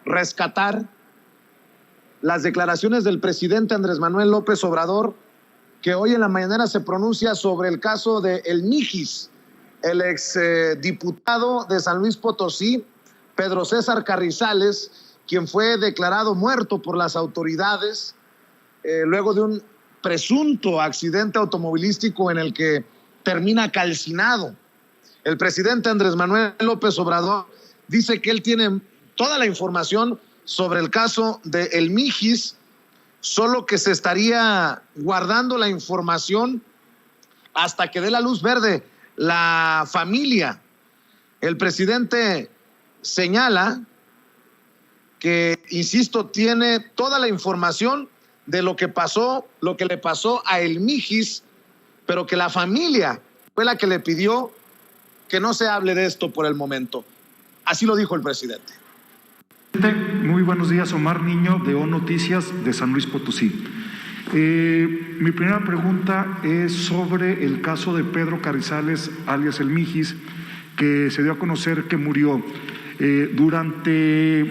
rescatar las declaraciones del presidente Andrés Manuel López Obrador, que hoy en la mañanera se pronuncia sobre el caso de El Mijis, el exdiputado de San Luis Potosí, Pedro César Carrizales, quien fue declarado muerto por las autoridades luego de un presunto accidente automovilístico en el que termina calcinado. El presidente Andrés Manuel López Obrador dice que él tiene toda la información sobre el caso de El Mijis, solo que se estaría guardando la información hasta que dé la luz verde la familia. El presidente señala que, insisto, tiene toda la información de lo que pasó, lo que le pasó a El Mijis, pero que la familia fue la que le pidió que no se hable de esto por el momento. Así lo dijo el presidente. Muy buenos días, Omar Niño, de O Noticias de San Luis Potosí. Mi primera pregunta es sobre el caso de Pedro Carrizales, alias El Mijis, que se dio a conocer que murió. Durante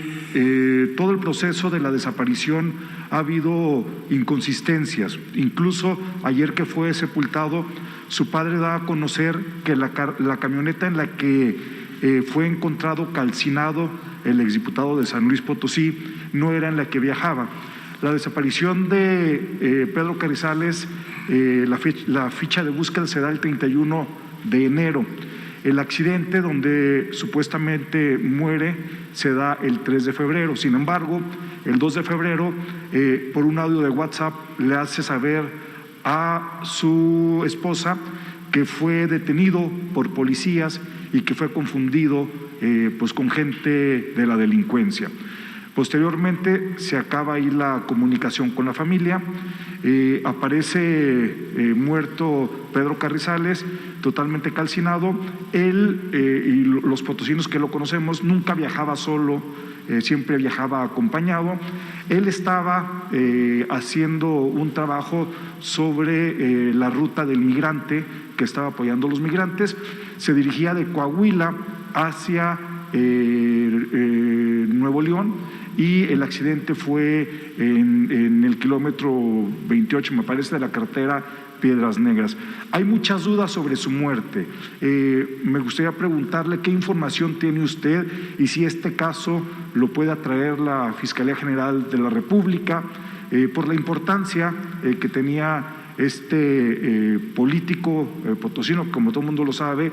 todo el proceso de la desaparición ha habido inconsistencias. Incluso ayer que fue sepultado, su padre da a conocer que la camioneta en la que fue encontrado calcinado el exdiputado de San Luis Potosí no era en la que viajaba. La desaparición de Pedro Carrizales, la ficha de búsqueda se da el 31 de enero. El accidente donde supuestamente muere se da el 3 de febrero. Sin embargo, el 2 de febrero, por un audio de WhatsApp, le hace saber a su esposa que fue detenido por policías y que fue confundido pues con gente de la delincuencia. Posteriormente se acaba ahí la comunicación con la familia, aparece muerto Pedro Carrizales, totalmente calcinado. Él y los potosinos que lo conocemos nunca viajaba solo, siempre viajaba acompañado. Él estaba haciendo un trabajo sobre la ruta del migrante, que estaba apoyando a los migrantes. Se dirigía de Coahuila hacia Nuevo León, y el accidente fue en el kilómetro 28, me parece, de la carretera Piedras Negras. Hay muchas dudas sobre su muerte. Me gustaría preguntarle qué información tiene usted y si este caso lo puede atraer la Fiscalía General de la República, por la importancia que tenía este político potosino, como todo el mundo lo sabe,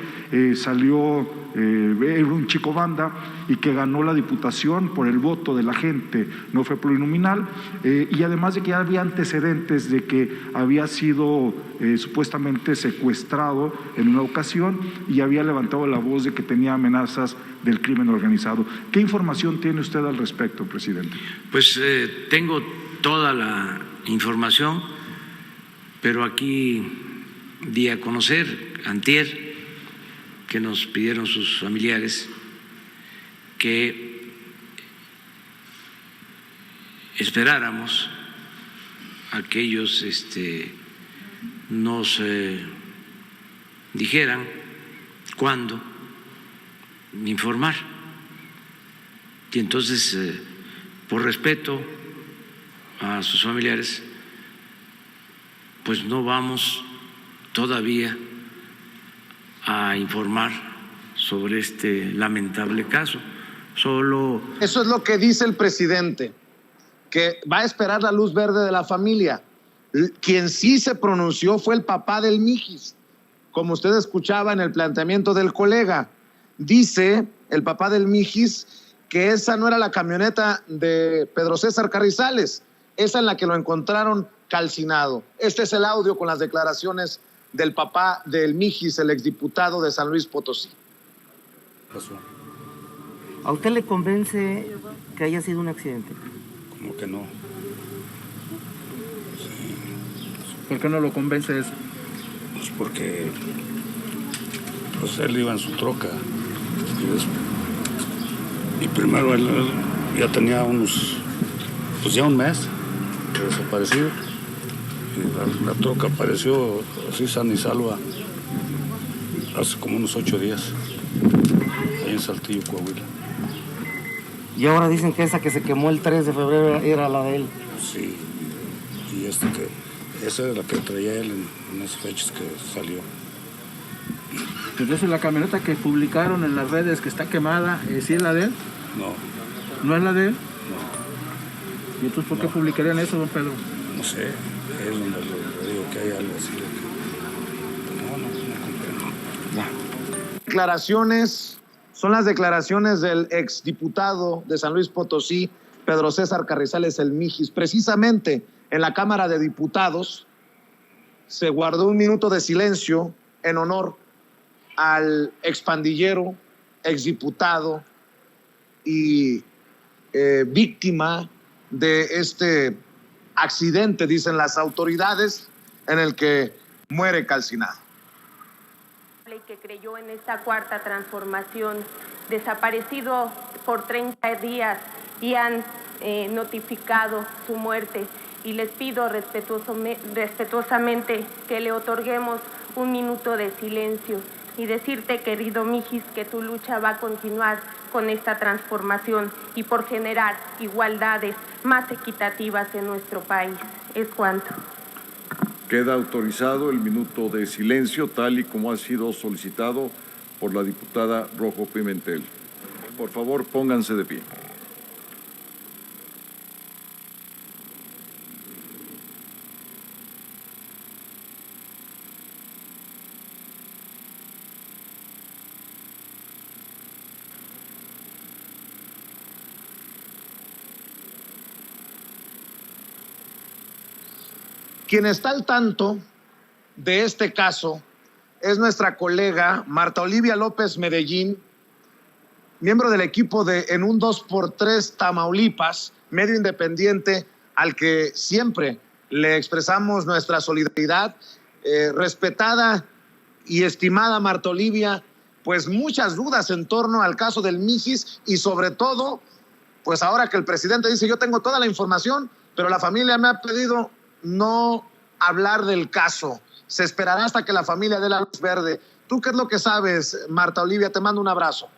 salió, era un chico banda y que ganó la diputación por el voto de la gente, no fue plurinominal, y además de que ya había antecedentes de que había sido supuestamente secuestrado en una ocasión y había levantado la voz de que tenía amenazas del crimen organizado. ¿Qué información tiene usted al respecto, presidente? Pues tengo toda la información, pero aquí di a conocer antier que nos pidieron sus familiares que esperáramos a que ellos nos dijeran cuándo informar. Y entonces, por respeto a sus familiares, pues no vamos todavía a informar sobre este lamentable caso. Solo… Eso es lo que dice el presidente, que va a esperar la luz verde de la familia. Quien sí se pronunció fue el papá del Mijis, como usted escuchaba en el planteamiento del colega. Dice el papá del Mijis que esa no era la camioneta de Pedro César Carrizales, esa en la que lo encontraron calcinado. Este es el audio con las declaraciones del papá del Mijis, el exdiputado de San Luis Potosí. ¿A usted le convence que haya sido un accidente? ¿Cómo que no? Sí. ¿Por qué no lo convence eso? Pues porque pues él iba en su troca y primero él ya tenía pues ya un mes desaparecido. Y la troca apareció así sana y salva hace como unos 8 días, ahí en Saltillo, Coahuila. Y ahora dicen que esa que se quemó el 3 de febrero era la de él. Sí, y esa es la que traía él en esas fechas que salió. Entonces la camioneta que publicaron en las redes que está quemada, ¿sí es la de él? No. ¿No es la de él? No. ¿Y entonces por qué publicarían eso, don Pedro? No sé, es donde le digo que hay algo así. No comprendo. Declaraciones, son las declaraciones del exdiputado de San Luis Potosí, Pedro César Carrizales El Mijis. Precisamente en la Cámara de Diputados se guardó un minuto de silencio en honor al expandillero, exdiputado y víctima de este accidente, dicen las autoridades, en el que muere calcinado. Que creyó en esta cuarta transformación, desaparecido por 30 días y han notificado su muerte. Y les pido respetuosamente que le otorguemos un minuto de silencio y decirte, querido Mijis, que tu lucha va a continuar con esta transformación y por generar igualdades más equitativas en nuestro país. Es cuanto. Queda autorizado el minuto de silencio, tal y como ha sido solicitado por la diputada Rojo Pimentel. Por favor, pónganse de pie. Quien está al tanto de este caso es nuestra colega Marta Olivia López Medellín, miembro del equipo de En un 2x3 Tamaulipas, medio independiente al que siempre le expresamos nuestra solidaridad. Respetada y estimada Marta Olivia, pues muchas dudas en torno al caso del Mijis y sobre todo, pues ahora que el presidente dice yo tengo toda la información, pero la familia me ha pedido no hablar del caso. Se esperará hasta que la familia dé la luz verde. ¿Tú qué es lo que sabes, Marta Olivia? Te mando un abrazo.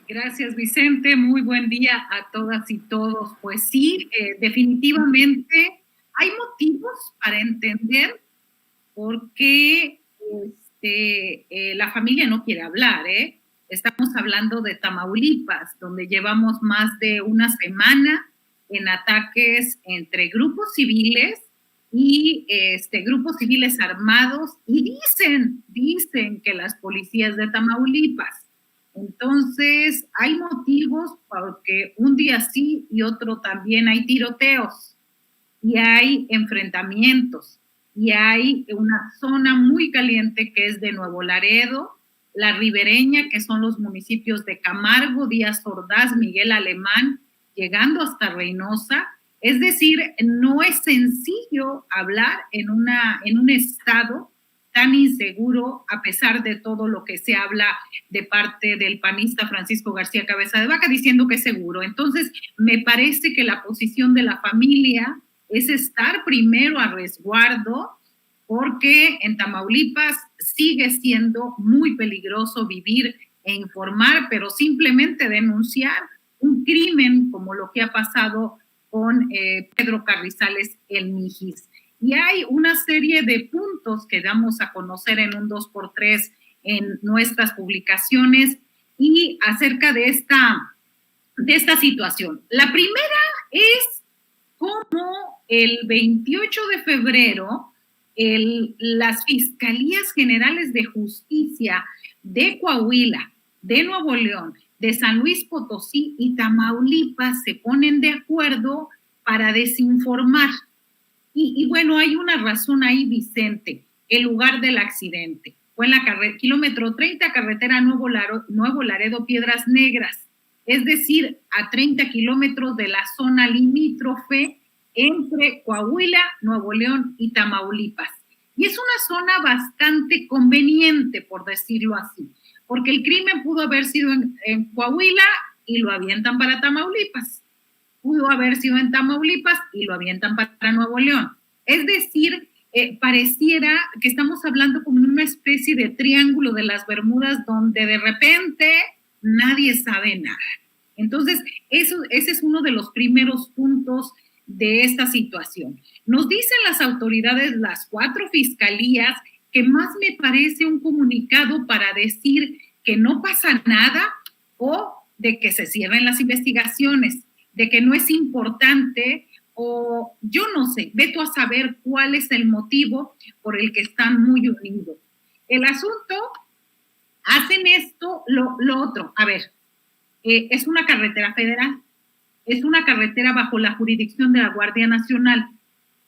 Gracias, Vicente. Muy buen día a todas y todos. Pues sí, definitivamente hay motivos para entender por qué la familia no quiere hablar, ¿eh? Estamos hablando de Tamaulipas, donde llevamos más de una semana en ataques entre grupos civiles y grupos civiles armados, y dicen que las policías de Tamaulipas. Entonces, hay motivos porque un día sí y otro también hay tiroteos, y hay enfrentamientos, y hay una zona muy caliente que es de Nuevo Laredo, la ribereña, que son los municipios de Camargo, Díaz Ordaz, Miguel Alemán, llegando hasta Reynosa. Es decir, no es sencillo hablar en un estado tan inseguro, a pesar de todo lo que se habla de parte del panista Francisco García Cabeza de Vaca, diciendo que es seguro. Entonces, me parece que la posición de la familia es estar primero a resguardo, porque en Tamaulipas sigue siendo muy peligroso vivir e informar, pero simplemente denunciar un crimen como lo que ha pasado con Pedro Carrizales El Mijis. Y hay una serie de puntos que damos a conocer en un 2x3 en nuestras publicaciones y acerca de esta situación. La primera es cómo el 28 de febrero las Fiscalías Generales de Justicia de Coahuila, de Nuevo León, de San Luis Potosí y Tamaulipas se ponen de acuerdo para desinformar. Y bueno, hay una razón ahí, Vicente. El lugar del accidente fue en la kilómetro 30, carretera Nuevo Laredo, Piedras Negras. Es decir, a 30 kilómetros de la zona limítrofe entre Coahuila, Nuevo León y Tamaulipas. Y es una zona bastante conveniente, por decirlo así, porque el crimen pudo haber sido en Coahuila y lo avientan para Tamaulipas. Pudo haber sido en Tamaulipas y lo avientan para Nuevo León. Es decir, pareciera que estamos hablando como una especie de triángulo de las Bermudas donde de repente nadie sabe nada. Entonces, ese es uno de los primeros puntos de esta situación. Nos dicen las autoridades, las 4 fiscalías, que más me parece un comunicado para decir que no pasa nada o de que se cierren las investigaciones, de que no es importante, o yo no sé, ve tú a saber cuál es el motivo por el que están muy unidos. El asunto, hacen esto, lo otro, a ver, es una carretera federal, es una carretera bajo la jurisdicción de la Guardia Nacional.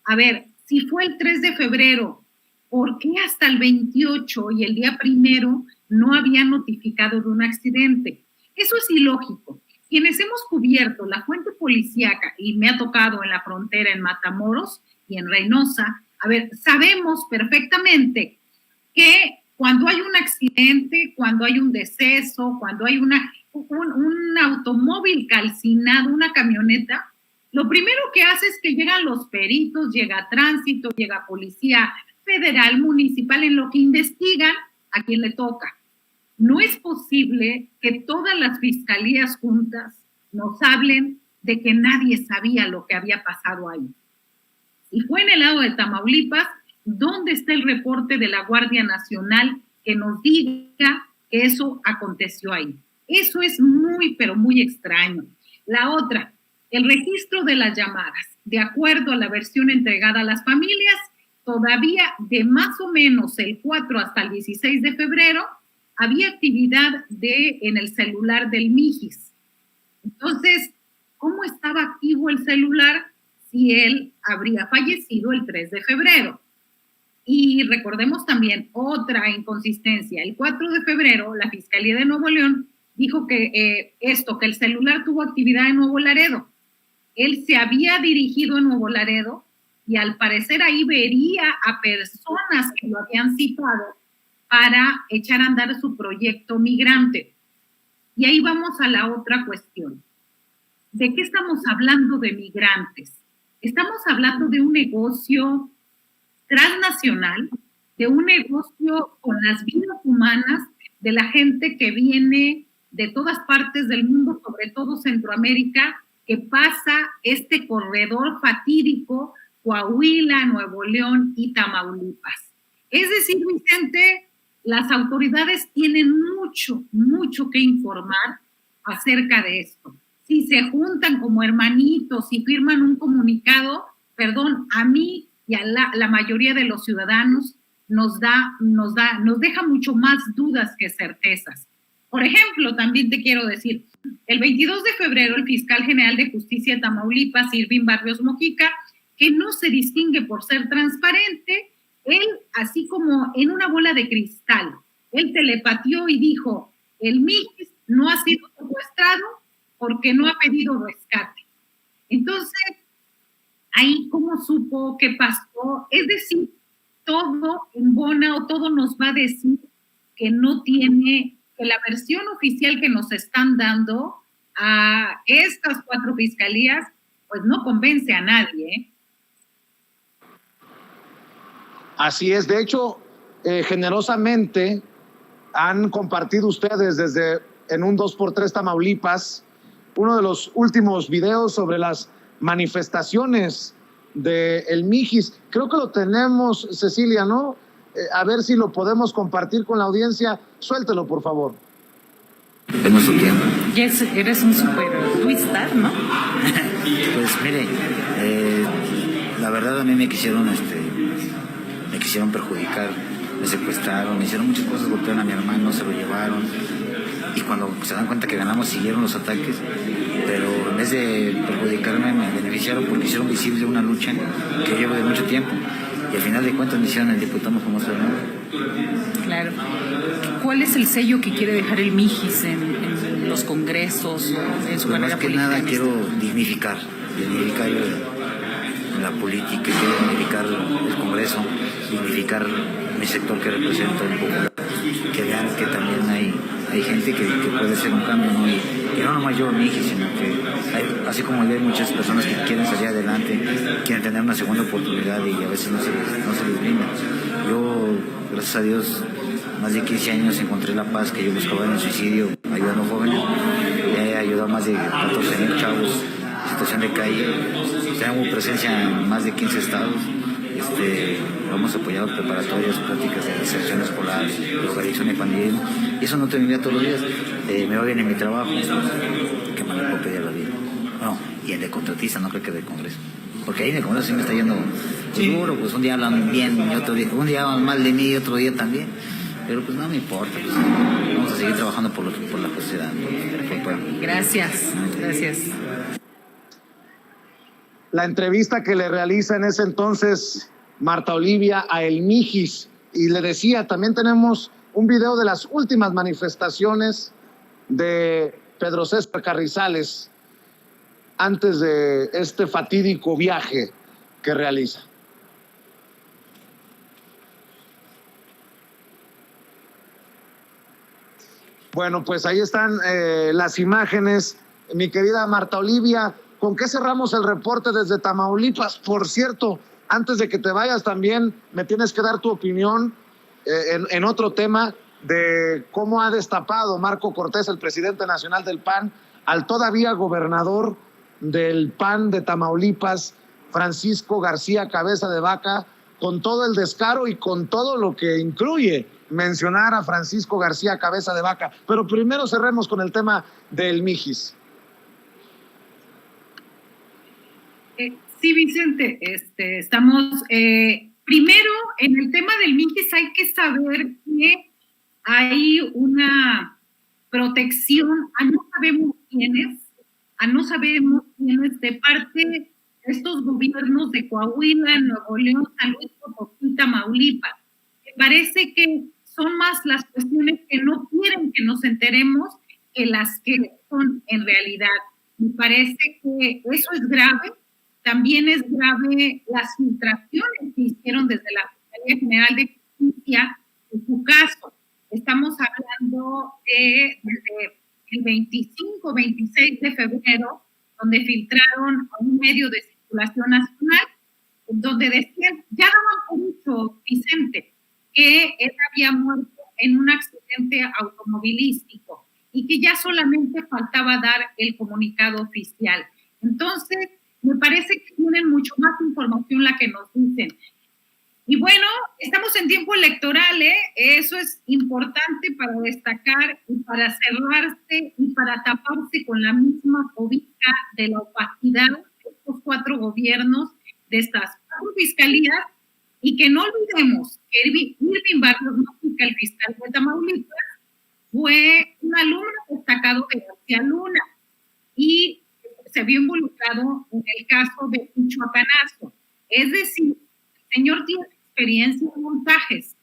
A ver, si fue el 3 de febrero, ¿por qué hasta el 28 y el día 1 no habían notificado de un accidente? Eso es ilógico. Quienes hemos cubierto la fuente policíaca, y me ha tocado en la frontera en Matamoros y en Reynosa, a ver, sabemos perfectamente que cuando hay un accidente, cuando hay un deceso, cuando hay un automóvil calcinado, una camioneta, lo primero que hace es que llegan los peritos, llega tránsito, llega policía federal, municipal, en lo que investigan a quien le toca. No es posible que todas las fiscalías juntas nos hablen de que nadie sabía lo que había pasado ahí. Y fue en el lado de Tamaulipas, ¿dónde está el reporte de la Guardia Nacional que nos diga que eso aconteció ahí? Eso es muy, pero muy extraño. La otra, el registro de las llamadas. De acuerdo a la versión entregada a las familias, todavía de más o menos el 4 hasta el 16 de febrero, había actividad en el celular del Mijis. Entonces, ¿cómo estaba activo el celular si él habría fallecido el 3 de febrero? Y recordemos también otra inconsistencia. El 4 de febrero, la Fiscalía de Nuevo León dijo que que el celular tuvo actividad en Nuevo Laredo. Él se había dirigido a Nuevo Laredo y al parecer ahí vería a personas que lo habían citado para echar a andar su proyecto migrante. Y ahí vamos a la otra cuestión. ¿De qué estamos hablando de migrantes? Estamos hablando de un negocio transnacional, de un negocio con las vidas humanas de la gente que viene de todas partes del mundo, sobre todo Centroamérica, que pasa este corredor fatídico Coahuila, Nuevo León y Tamaulipas. Es decir, Vicente, las autoridades tienen mucho que informar acerca de esto. Si se juntan como hermanitos y firman un comunicado, perdón, a mí y a la mayoría de los ciudadanos nos deja mucho más dudas que certezas. Por ejemplo, también te quiero decir, el 22 de febrero el fiscal general de justicia de Tamaulipas, Irving Barrios Mojica, que no se distingue por ser transparente, él, así como en una bola de cristal, él telepateó y dijo, el Mijis no ha sido secuestrado porque no ha pedido rescate. Entonces, ahí cómo supo, qué pasó, es decir, todo embona o todo nos va a decir que no tiene, que la versión oficial que nos están dando a estas 4 fiscalías, pues no convence a nadie, ¿eh? Así es, de hecho, generosamente han compartido ustedes en un 2x3 Tamaulipas uno de los últimos videos sobre las manifestaciones del Mijis. Creo que lo tenemos, Cecilia, ¿no? A ver si lo podemos compartir con la audiencia. Suéltelo, por favor. Es nuestro tiempo. Eres un super twister, ¿no? Pues mire, la verdad a mí me quisieron perjudicar, me secuestraron, me hicieron muchas cosas, golpearon a mi hermano, se lo llevaron, y cuando se dan cuenta que ganamos siguieron los ataques, pero en vez de perjudicarme me beneficiaron porque hicieron visible una lucha que llevo de mucho tiempo, y al final de cuentas me hicieron el diputado famoso del mundo. Claro. ¿Cuál es el sello que quiere dejar el Mijis en los congresos, en su carrera política? Más que nada quiero dignificar la política, quiero dignificar el Congreso, dignificar mi sector que represento un poco, que vean que también hay gente que puede hacer un cambio, ¿no? Y que no nomás yo, mi hija, sino que así como hay muchas personas que quieren salir adelante, quieren tener una segunda oportunidad y a veces no se les brinda. Yo, gracias a Dios, más de 15 años encontré la paz que yo buscaba en el suicidio, ayudando a jóvenes, he ayudado a más de 14,000 chavos en situación de calle. Tenemos presencia en más de 15 estados. Vamos a apoyar preparatorias, prácticas de deserción escolar, drogadicción y pandillerismo. Y eso no terminaría todos los días. Me va bien en mi trabajo, que me lo puedo pedir a la vida. No, y el de contratista, no creo que del Congreso. Porque ahí en el Congreso sí me está yendo duro, pues un día hablan bien y otro día, un día hablan mal de mí y otro día también. Pero pues no me importa, pues, vamos a seguir trabajando por la sociedad, por el pueblo. Gracias. La entrevista que le realiza en ese entonces Marta Olivia a El Mijis, y le decía, también tenemos un video de las últimas manifestaciones de Pedro César Carrizales antes de este fatídico viaje que realiza. Bueno, pues ahí están las imágenes. Mi querida Marta Olivia, ¿con qué cerramos el reporte desde Tamaulipas? Por cierto, antes de que te vayas también me tienes que dar tu opinión en otro tema de cómo ha destapado Marco Cortés, el presidente nacional del PAN, al todavía gobernador del PAN de Tamaulipas, Francisco García Cabeza de Vaca, con todo el descaro y con todo lo que incluye mencionar a Francisco García Cabeza de Vaca. Pero primero cerremos con el tema del Mijis. Sí, Vicente, estamos primero en el tema del Mijis. Hay que saber que hay una protección a no sabemos quiénes de parte de estos gobiernos de Coahuila, Nuevo León, San Luis Potosí, Tamaulipas. Me parece que son más las cuestiones que no quieren que nos enteremos que las que son en realidad. Me parece que eso es grave. También es grave las filtraciones que hicieron desde la Fiscalía General de Justicia en su caso. Estamos hablando desde el 25, 26 de febrero, donde filtraron a un medio de circulación nacional, donde decían, ya daban por hecho, Vicente, que él había muerto en un accidente automovilístico y que ya solamente faltaba dar el comunicado oficial. Entonces, me parece que tienen mucho más información la que nos dicen. Y bueno, estamos en tiempo electoral, eso es importante para destacar y para cerrarse y para taparse con la misma cobija de la opacidad de estos 4 gobiernos, de estas 4 fiscalías, y que no olvidemos que Irving Barrios Mújica, el fiscal de Tamaulipas, fue un alumno destacado de García Luna y se vio involucrado en el caso de Michoacanazo. Es decir, el señor tiene experiencia en montajes.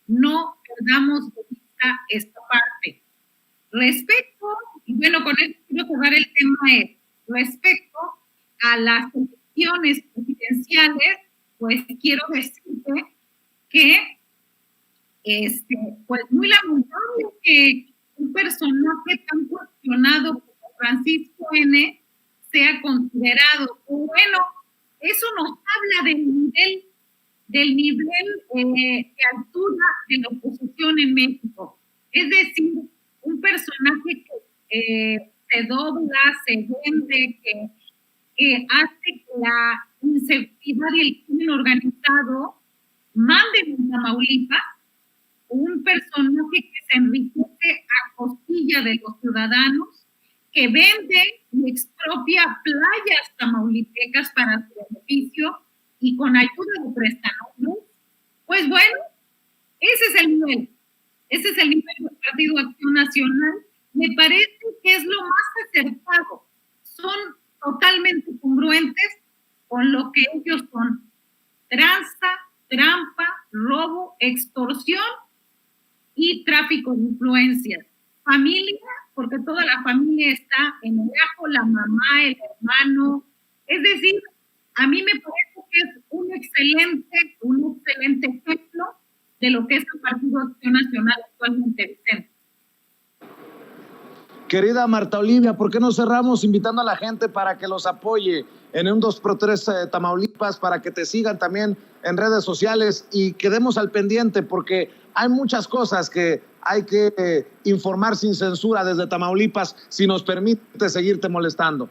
No perdamos de vista esta parte. Respecto, y bueno, con esto quiero cerrar el tema, respecto a las elecciones presidenciales, pues quiero decirte que pues muy lamentable que un personaje tan cuestionado como Francisco N. sea considerado. Bueno, eso nos habla del nivel de altura de la oposición en México. Es decir, un personaje que se dobla, se vende, que hace que la inseguridad y el crimen organizado manden en Tamaulipas, un personaje que se enriquece a costilla de los ciudadanos, que vende y expropia playas tamaulipecas para su beneficio y con ayuda de prestanombres. Pues bueno, ese es el nivel del Partido Acción Nacional. Me parece que es lo más acertado. Son totalmente congruentes con lo que ellos son: tranza, trampa, robo, extorsión y tráfico de influencias. Familia, porque toda la familia está en el ajo, la mamá, el hermano. Es decir, a mí me parece que es un excelente ejemplo de lo que es el Partido Acción Nacional actualmente, Vicente. Querida Marta Olivia, ¿por qué no cerramos invitando a la gente para que los apoye en un 2x3 Tamaulipas, para que te sigan también en redes sociales y quedemos al pendiente, porque hay muchas cosas que hay que informar sin censura desde Tamaulipas, si nos permite seguirte molestando?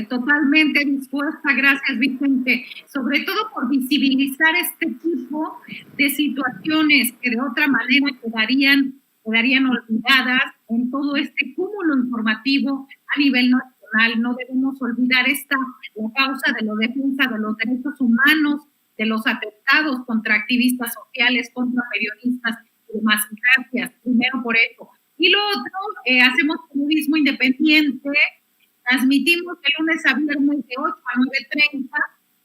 Totalmente dispuesta, gracias Vicente, sobre todo por visibilizar este tipo de situaciones que de otra manera quedarían olvidadas en todo este cúmulo informativo a nivel nacional. No debemos olvidar la causa de la defensa de los derechos humanos, de los atentados contra activistas sociales, contra periodistas y demás. Gracias, primero por eso. Y lo otro, hacemos periodismo independiente, transmitimos de lunes a viernes de 8 a 9:30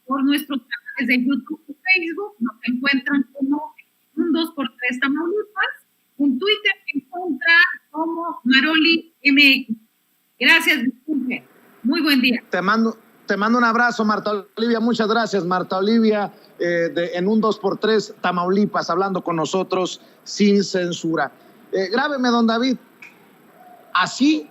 por nuestros canales de YouTube y Facebook. Nos encuentran como un 2x3 Tamaulipas. En Twitter se encuentra como Maroli MX. Gracias, Vicente. Muy buen día. Te mando un abrazo, Marta Olivia. Muchas gracias, Marta Olivia, en un 2x3 Tamaulipas, hablando con nosotros sin censura. Grábeme, don David. Así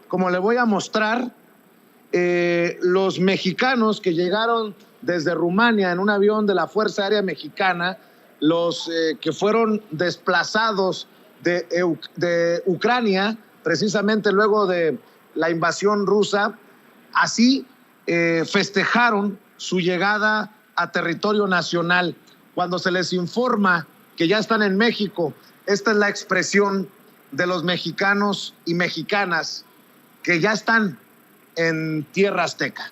como le voy a mostrar, los mexicanos que llegaron desde Rumania en un avión de la Fuerza Aérea Mexicana, los que fueron desplazados de Ucrania, precisamente luego de la invasión rusa, así festejaron su llegada a territorio nacional. Cuando se les informa que ya están en México, esta es la expresión de los mexicanos y mexicanas que ya están en tierra azteca.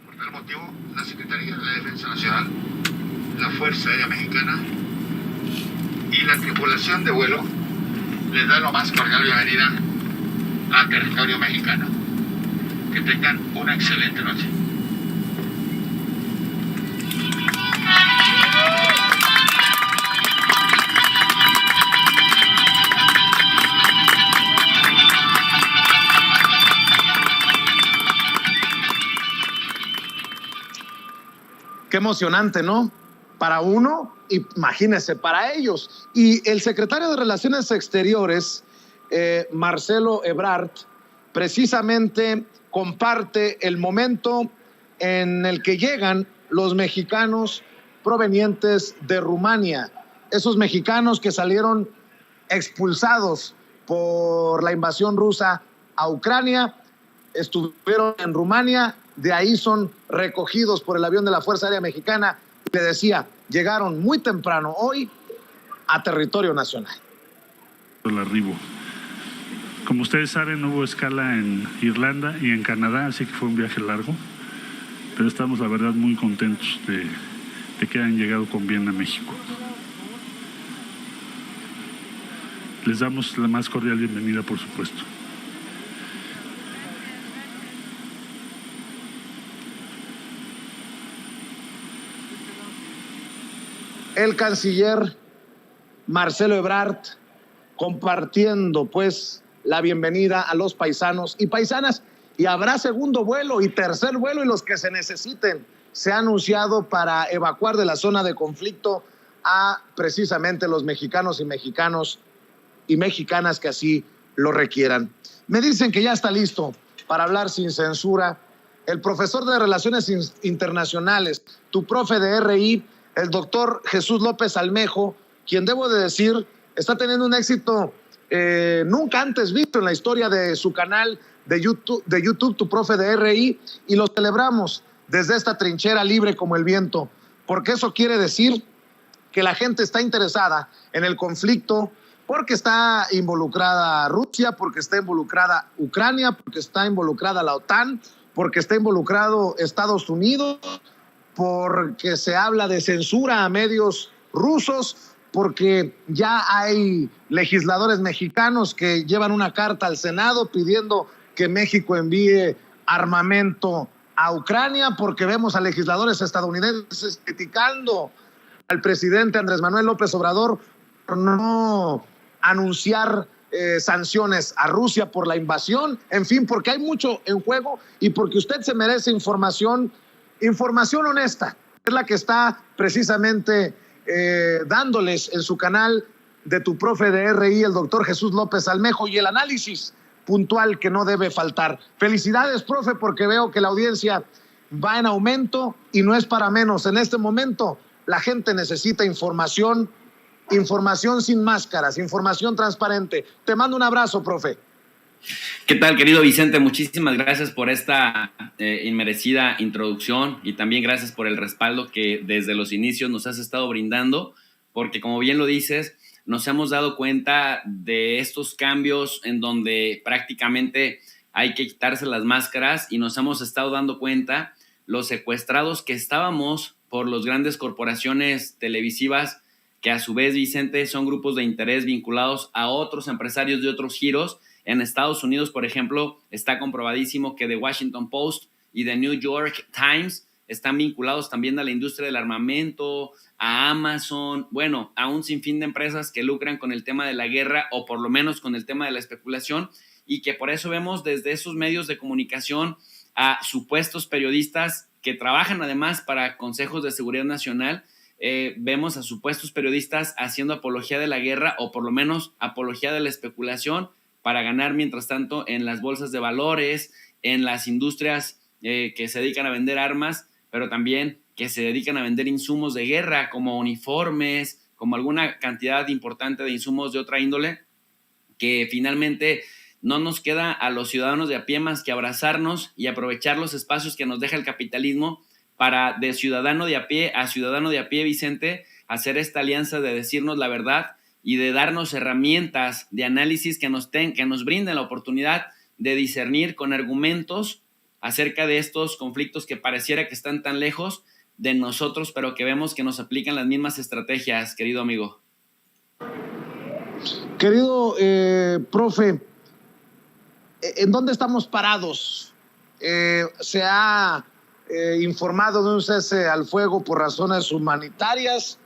Por tal motivo, la Secretaría de la Defensa Nacional, la Fuerza Aérea Mexicana y la tripulación de vuelo les da lo más cordial bienvenida a territorio mexicano. Que tengan una excelente noche. Qué emocionante, ¿no? Para uno, imagínense, para ellos. Y el secretario de Relaciones Exteriores, Marcelo Ebrard, precisamente comparte el momento en el que llegan los mexicanos provenientes de Rumania. Esos mexicanos que salieron expulsados por la invasión rusa a Ucrania, estuvieron en Rumania. De ahí son recogidos por el avión de la Fuerza Aérea Mexicana. Le decía, llegaron muy temprano hoy a territorio nacional. El arribo. Como ustedes saben, hubo escala en Irlanda y en Canadá, así que fue un viaje largo. Pero estamos, la verdad, muy contentos de que hayan llegado con bien a México. Les damos la más cordial bienvenida, por supuesto. El canciller Marcelo Ebrard compartiendo pues la bienvenida a los paisanos y paisanas, y habrá segundo vuelo y tercer vuelo y los que se necesiten. Se ha anunciado para evacuar de la zona de conflicto a precisamente los mexicanos y mexicanas que así lo requieran. Me dicen que ya está listo para hablar sin censura el profesor de Relaciones Internacionales, tu profe de RI, el doctor Jesús López Almejo, quien debo de decir está teniendo un éxito nunca antes visto en la historia de su canal de YouTube, tu profe de RI, y lo celebramos desde esta trinchera libre como el viento, porque eso quiere decir que la gente está interesada en el conflicto, porque está involucrada Rusia, porque está involucrada Ucrania, porque está involucrada la OTAN, porque está involucrado Estados Unidos, porque se habla de censura a medios rusos, porque ya hay legisladores mexicanos que llevan una carta al Senado pidiendo que México envíe armamento a Ucrania, porque vemos a legisladores estadounidenses criticando al presidente Andrés Manuel López Obrador por no anunciar sanciones a Rusia por la invasión, en fin, porque hay mucho en juego y porque usted se merece información honesta. Es la que está precisamente dándoles en su canal de tu profe de RI, el doctor Jesús López Almejo, y el análisis puntual que no debe faltar. Felicidades, profe, porque veo que la audiencia va en aumento y no es para menos. En este momento la gente necesita información sin máscaras, información transparente. Te mando un abrazo, profe. ¿Qué tal, querido Vicente? Muchísimas gracias por esta inmerecida introducción y también gracias por el respaldo que desde los inicios nos has estado brindando, porque como bien lo dices, nos hemos dado cuenta de estos cambios en donde prácticamente hay que quitarse las máscaras y nos hemos estado dando cuenta los secuestrados que estábamos por las grandes corporaciones televisivas que a su vez, Vicente, son grupos de interés vinculados a otros empresarios de otros giros. En Estados Unidos, por ejemplo, está comprobadísimo que The Washington Post y The New York Times están vinculados también a la industria del armamento, a Amazon, bueno, a un sinfín de empresas que lucran con el tema de la guerra o por lo menos con el tema de la especulación, y que por eso vemos desde esos medios de comunicación a supuestos periodistas que trabajan además para consejos de seguridad nacional. Vemos a supuestos periodistas haciendo apología de la guerra o por lo menos apología de la especulación para ganar mientras tanto en las bolsas de valores, en las industrias que se dedican a vender armas, pero también que se dedican a vender insumos de guerra como uniformes, como alguna cantidad importante de insumos de otra índole, que finalmente no nos queda a los ciudadanos de a pie más que abrazarnos y aprovechar los espacios que nos deja el capitalismo para de ciudadano de a pie, Vicente, hacer esta alianza de decirnos la verdad y de darnos herramientas de análisis que nos brinden la oportunidad de discernir con argumentos acerca de estos conflictos que pareciera que están tan lejos de nosotros, pero que vemos que nos aplican las mismas estrategias, querido amigo. Querido profe, ¿en dónde estamos parados? Se ha informado de un cese al fuego por razones humanitarias,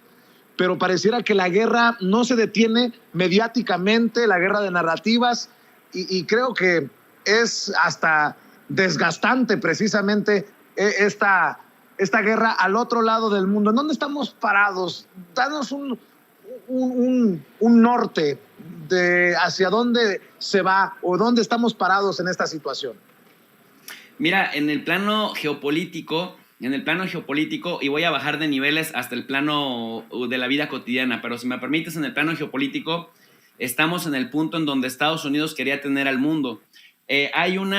pero pareciera que la guerra no se detiene mediáticamente, la guerra de narrativas, y creo que es hasta desgastante precisamente esta guerra al otro lado del mundo. ¿En dónde estamos parados? Danos un norte de hacia dónde se va o dónde estamos parados en esta situación. Mira, en el plano geopolítico, y voy a bajar de niveles hasta el plano de la vida cotidiana, pero si me permites, en el plano geopolítico estamos en el punto en donde Estados Unidos quería tener al mundo. Hay un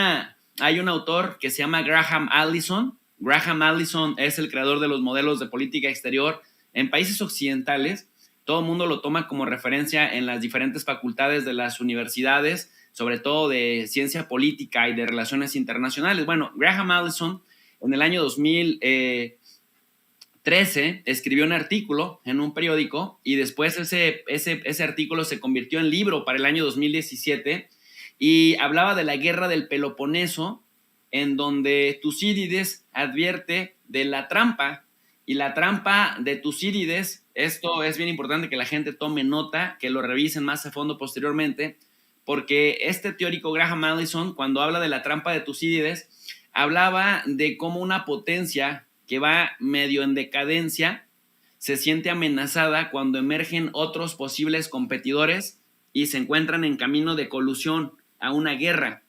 autor que se llama Graham Allison. Graham Allison es el creador de los modelos de política exterior en países occidentales. Todo el mundo lo toma como referencia en las diferentes facultades de las universidades, sobre todo de ciencia política y de relaciones internacionales. Bueno, Graham Allison en el año 2013 escribió un artículo en un periódico y después ese artículo se convirtió en libro para el año 2017 y hablaba de la guerra del Peloponeso, en donde Tucídides advierte de la trampa, y la trampa de Tucídides, esto es bien importante que la gente tome nota, que lo revisen más a fondo posteriormente, porque este teórico Graham Allison, cuando habla de la trampa de Tucídides, hablaba de cómo una potencia que va medio en decadencia se siente amenazada cuando emergen otros posibles competidores y se encuentran en camino de colusión a una guerra.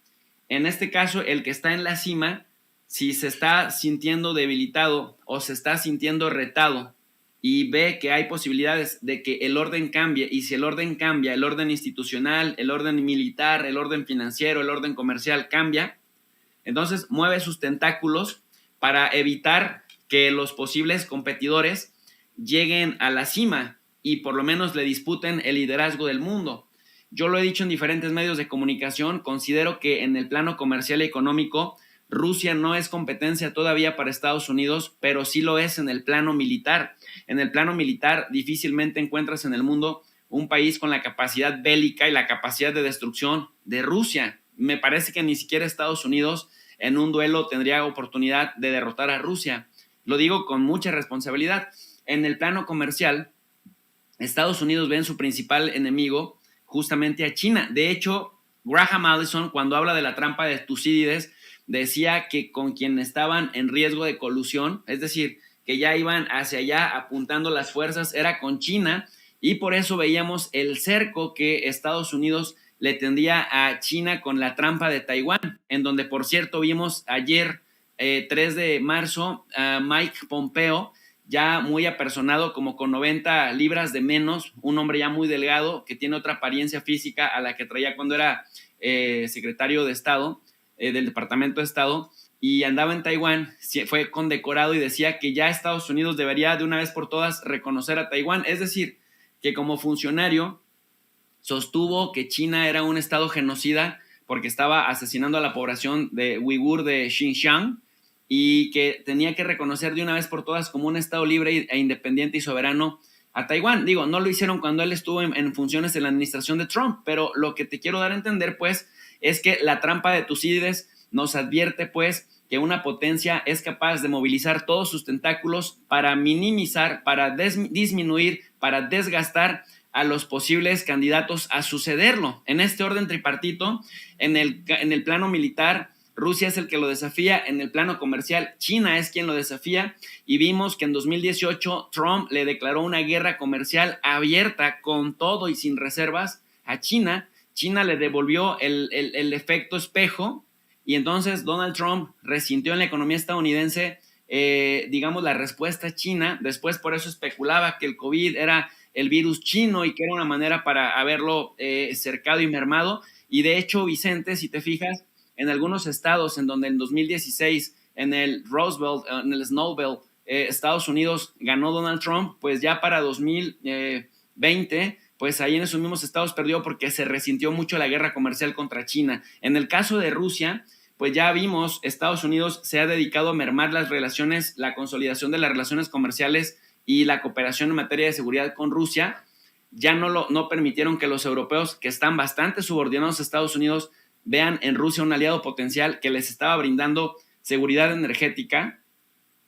En este caso, el que está en la cima, si se está sintiendo debilitado o se está sintiendo retado y ve que hay posibilidades de que el orden cambie, y si el orden cambia, el orden institucional, el orden militar, el orden financiero, el orden comercial cambia, entonces mueve sus tentáculos para evitar que los posibles competidores lleguen a la cima y por lo menos le disputen el liderazgo del mundo. Yo lo he dicho en diferentes medios de comunicación, considero que en el plano comercial y económico Rusia no es competencia todavía para Estados Unidos, pero sí lo es en el plano militar. En el plano militar difícilmente encuentras en el mundo un país con la capacidad bélica y la capacidad de destrucción de Rusia. Me parece que ni siquiera Estados Unidos en un duelo tendría oportunidad de derrotar a Rusia. Lo digo con mucha responsabilidad. en el plano comercial, Estados Unidos ve en su principal enemigo justamente a China. De hecho, Graham Allison, cuando habla de la trampa de Tucídides, decía que con quien estaban en riesgo de colusión, es decir, que ya iban hacia allá apuntando las fuerzas, era con China, y por eso veíamos el cerco que Estados Unidos le tendía a China con la trampa de Taiwán, en donde, por cierto, vimos ayer, 3 de marzo, a Mike Pompeo, ya muy apersonado, como con 90 libras de menos, un hombre ya muy delgado, que tiene otra apariencia física a la que traía cuando era secretario de Estado, del Departamento de Estado, y andaba en Taiwán, fue condecorado y decía que ya Estados Unidos debería de una vez por todas reconocer a Taiwán, es decir, que como funcionario sostuvo que China era un estado genocida porque estaba asesinando a la población de uigur de Xinjiang y que tenía que reconocer de una vez por todas como un estado libre e independiente y soberano a Taiwán. Digo, no lo hicieron cuando él estuvo en funciones en la administración de Trump, pero lo que te quiero dar a entender, pues, es que la trampa de Tucídides nos advierte, pues, que una potencia es capaz de movilizar todos sus tentáculos para minimizar, para disminuir, para desgastar a los posibles candidatos a sucederlo. En este orden tripartito, en el plano militar, Rusia es el que lo desafía, en el plano comercial, China es quien lo desafía, y vimos que en 2018 Trump le declaró una guerra comercial abierta con todo y sin reservas a China. China le devolvió el efecto espejo, y entonces Donald Trump resintió en la economía estadounidense, digamos, la respuesta china. Después por eso especulaba que el COVID era el virus chino y que era una manera para haberlo cercado y mermado. Y de hecho, Vicente, si te fijas, en algunos estados en donde en 2016, en el Roosevelt, en el Snowball, Estados Unidos ganó Donald Trump, pues ya para 2020, pues ahí en esos mismos estados perdió porque se resintió mucho la guerra comercial contra China. En el caso de Rusia, pues ya vimos, Estados Unidos se ha dedicado a mermar las relaciones, la consolidación de las relaciones comerciales y la cooperación en materia de seguridad con Rusia. Ya no permitieron que los europeos, que están bastante subordinados a Estados Unidos, vean en Rusia un aliado potencial que les estaba brindando seguridad energética,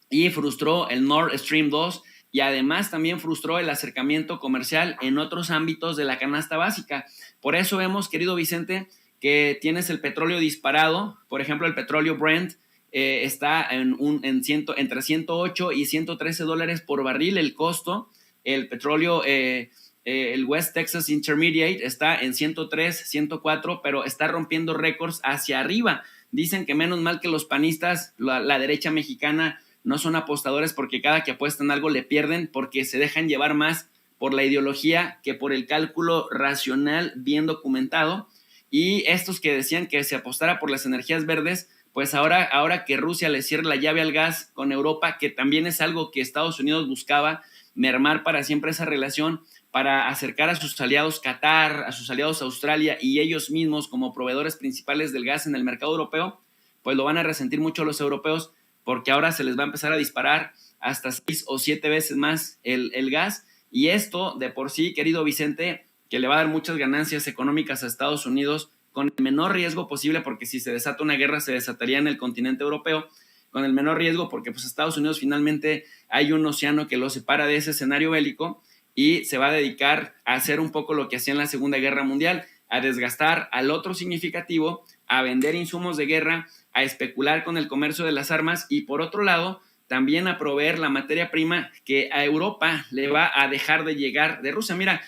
y frustró el Nord Stream 2, y además también frustró el acercamiento comercial en otros ámbitos de la canasta básica. Por eso vemos, querido Vicente, que tienes el petróleo disparado. Por ejemplo, el petróleo Brent está entre 108 y 113 dólares por barril el costo. El petróleo, el West Texas Intermediate, está en 103, 104, pero está rompiendo récords hacia arriba. Dicen que menos mal que los panistas, la derecha mexicana, no son apostadores, porque cada que apuestan algo le pierden, porque se dejan llevar más por la ideología que por el cálculo racional bien documentado. Y estos que decían que se apostara por las energías verdes, pues ahora que Rusia le cierre la llave al gas con Europa, que también es algo que Estados Unidos buscaba, mermar para siempre esa relación, para acercar a sus aliados Qatar, a sus aliados Australia y ellos mismos como proveedores principales del gas en el mercado europeo, pues lo van a resentir mucho los europeos, porque ahora se les va a empezar a disparar hasta 6 o 7 veces más el gas. Y esto de por sí, querido Vicente, que le va a dar muchas ganancias económicas a Estados Unidos con el menor riesgo posible, porque si se desata una guerra se desataría en el continente europeo, con el menor riesgo, porque pues Estados Unidos finalmente hay un océano que lo separa de ese escenario bélico, y se va a dedicar a hacer un poco lo que hacía en la Segunda Guerra Mundial, a desgastar al otro significativo, a vender insumos de guerra, a especular con el comercio de las armas, y por otro lado también a proveer la materia prima que a Europa le va a dejar de llegar de Rusia. Mira,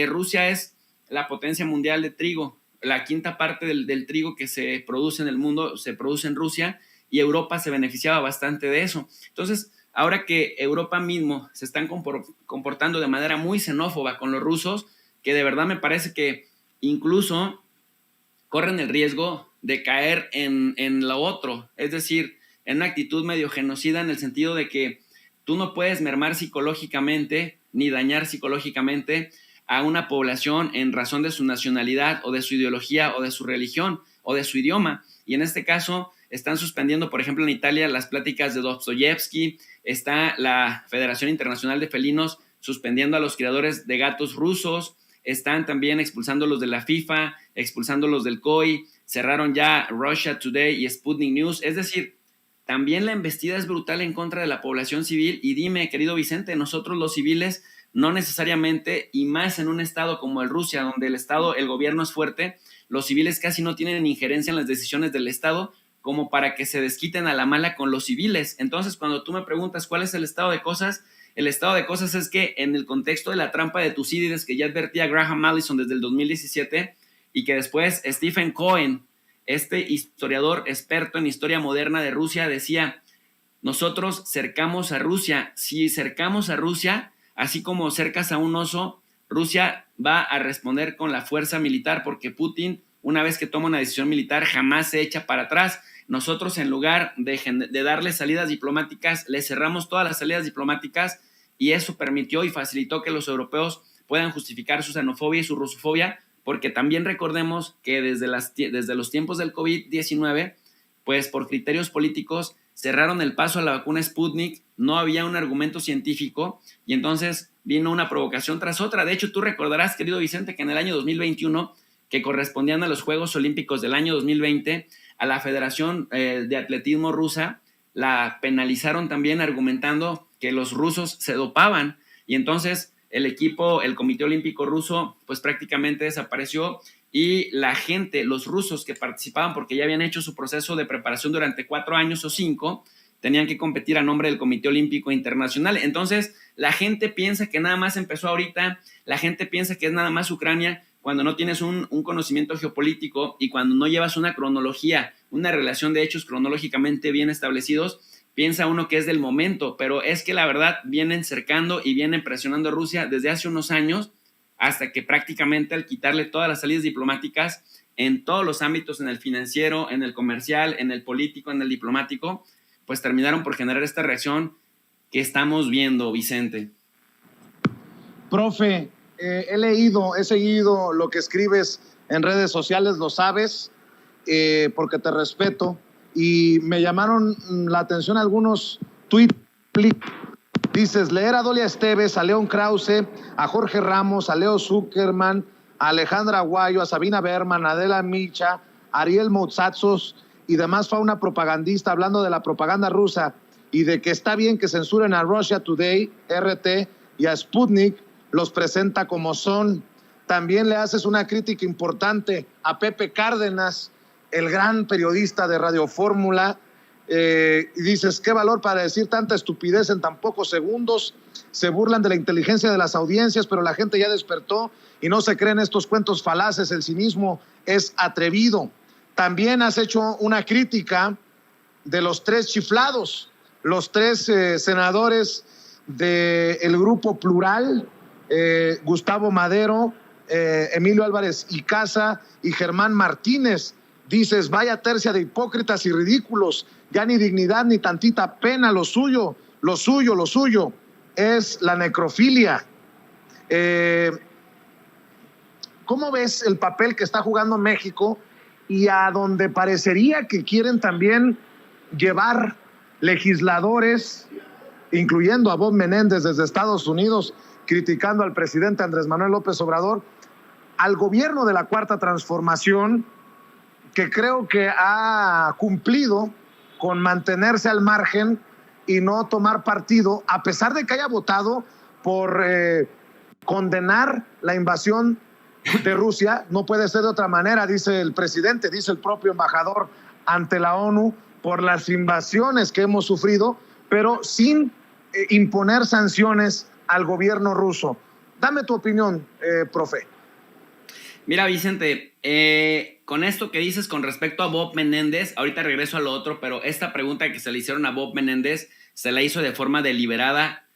Rusia es la potencia mundial de trigo, la quinta parte del trigo que se produce en el mundo se produce en Rusia, y Europa se beneficiaba bastante de eso. Entonces, ahora que Europa mismo se están comportando de manera muy xenófoba con los rusos, que de verdad me parece que incluso corren el riesgo de caer en lo otro, es decir, en una actitud medio genocida, en el sentido de que tú no puedes mermar psicológicamente ni dañar psicológicamente a una población en razón de su nacionalidad o de su ideología o de su religión o de su idioma. Y en este caso están suspendiendo, por ejemplo, en Italia las pláticas de Dostoyevsky, está la Federación Internacional de Felinos suspendiendo a los criadores de gatos rusos, están también expulsando los de la FIFA, expulsando los del COI, cerraron ya Russia Today y Sputnik News. Es decir, también la embestida es brutal en contra de la población civil. Y dime, querido Vicente, nosotros los civiles no necesariamente, y más en un estado como el Rusia, donde el gobierno es fuerte, los civiles casi no tienen injerencia en las decisiones del Estado como para que se desquiten a la mala con los civiles. Entonces, cuando tú me preguntas cuál es el estado de cosas, el estado de cosas es que en el contexto de la trampa de Tucídides, que ya advertía Graham Allison desde el 2017, y que después Stephen Cohen, este historiador experto en historia moderna de Rusia, decía, nosotros cercamos a Rusia. Si cercamos a Rusia, así como cercas a un oso, Rusia va a responder con la fuerza militar, porque Putin, una vez que toma una decisión militar, jamás se echa para atrás. Nosotros, en lugar de darle salidas diplomáticas, le cerramos todas las salidas diplomáticas, y eso permitió y facilitó que los europeos puedan justificar su xenofobia y su rusofobia, porque también recordemos que desde los tiempos del COVID-19, pues por criterios políticos, cerraron el paso a la vacuna Sputnik, no había un argumento científico, y entonces vino una provocación tras otra. De hecho, tú recordarás, querido Vicente, que en el año 2021, que correspondían a los Juegos Olímpicos del año 2020, a la Federación de Atletismo rusa la penalizaron también argumentando que los rusos se dopaban, y entonces el Comité Olímpico Ruso, pues prácticamente desapareció, y la gente, los rusos que participaban, porque ya habían hecho su proceso de preparación durante 4 años o 5, tenían que competir a nombre del Comité Olímpico Internacional. Entonces, la gente piensa que nada más empezó ahorita, la gente piensa que es nada más Ucrania, cuando no tienes un conocimiento geopolítico y cuando no llevas una cronología, una relación de hechos cronológicamente bien establecidos, piensa uno que es del momento, pero es que la verdad vienen cercando y vienen presionando a Rusia desde hace unos años, hasta que prácticamente al quitarle todas las salidas diplomáticas en todos los ámbitos, en el financiero, en el comercial, en el político, en el diplomático, pues terminaron por generar esta reacción que estamos viendo, Vicente. Profe, he seguido lo que escribes en redes sociales, lo sabes, porque te respeto, y me llamaron la atención algunos tweets. Dices, leer a Dolia Esteves, a León Krause, a Jorge Ramos, a Leo Zuckerman, a Alejandra Aguayo, a Sabina Berman, a Adela Micha, a Ariel Moutsatsos y demás fauna propagandista hablando de la propaganda rusa y de que está bien que censuren a Russia Today, RT, y a Sputnik, los presenta como son. También le haces una crítica importante a Pepe Cárdenas, el gran periodista de Radio Fórmula, y dices, qué valor para decir tanta estupidez en tan pocos segundos. Se burlan de la inteligencia de las audiencias, pero la gente ya despertó y no se creen estos cuentos falaces. El cinismo es atrevido. También has hecho una crítica de los 3 chiflados, los 3 senadores del Grupo Plural, Gustavo Madero, Emilio Álvarez Icaza y Germán Martínez. Dices, vaya tercia de hipócritas y ridículos, ya ni dignidad ni tantita pena, lo suyo es la necrofilia. ¿Cómo ves el papel que está jugando México y a donde parecería que quieren también llevar legisladores, incluyendo a Bob Menéndez desde Estados Unidos, criticando al presidente Andrés Manuel López Obrador, al gobierno de la Cuarta Transformación, que creo que ha cumplido con mantenerse al margen y no tomar partido, a pesar de que haya votado por condenar la invasión de Rusia? No puede ser de otra manera, dice el presidente, dice el propio embajador ante la ONU, por las invasiones que hemos sufrido, pero sin imponer sanciones al gobierno ruso. Dame tu opinión, profe. Mira, Vicente, con esto que dices con respecto a Bob Menéndez, ahorita regreso a lo otro, pero esta pregunta que se le hicieron a Bob Menéndez se la hizo de forma deliberada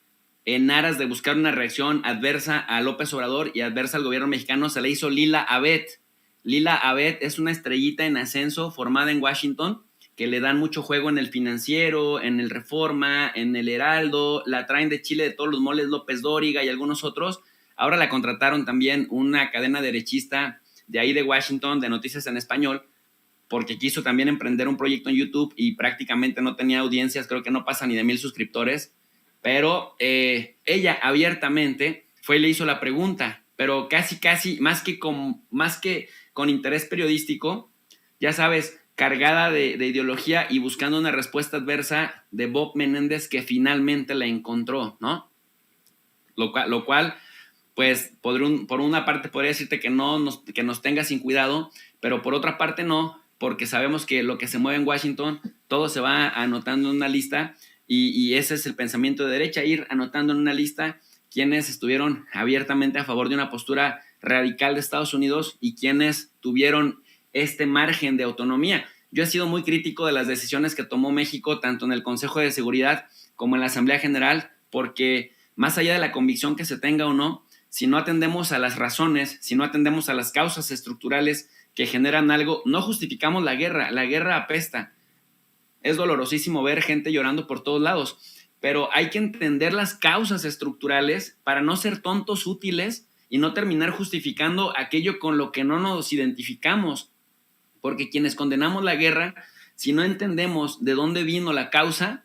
en aras de buscar una reacción adversa a López Obrador y adversa al gobierno mexicano. Se la hizo Lila Abed. Lila Abed es una estrellita en ascenso formada en Washington, que le dan mucho juego en el Financiero, en el Reforma, en el Heraldo, la traen de Chile de todos los moles, López Dóriga y algunos otros. Ahora la contrataron también una cadena derechista de ahí de Washington, de Noticias en Español, porque quiso también emprender un proyecto en YouTube y prácticamente no tenía audiencias, creo que no pasa ni de 1,000 suscriptores, pero ella abiertamente fue y le hizo la pregunta, pero casi, más que con interés periodístico. Ya sabes, cargada de ideología y buscando una respuesta adversa de Bob Menéndez, que finalmente la encontró, ¿no? Lo cual pues por una parte podría decirte que nos tenga sin cuidado, pero por otra parte no, porque sabemos que lo que se mueve en Washington, todo se va anotando en una lista, y ese es el pensamiento de derecha, ir anotando en una lista quienes estuvieron abiertamente a favor de una postura radical de Estados Unidos y quienes tuvieron este margen de autonomía. Yo he sido muy crítico de las decisiones que tomó México, tanto en el Consejo de Seguridad como en la Asamblea General, porque más allá de la convicción que se tenga o no, si no atendemos a las razones, si no atendemos a las causas estructurales que generan algo, no justificamos la guerra apesta. Es dolorosísimo ver gente llorando por todos lados, pero hay que entender las causas estructurales para no ser tontos útiles y no terminar justificando aquello con lo que no nos identificamos, porque quienes condenamos la guerra, si no entendemos de dónde vino la causa,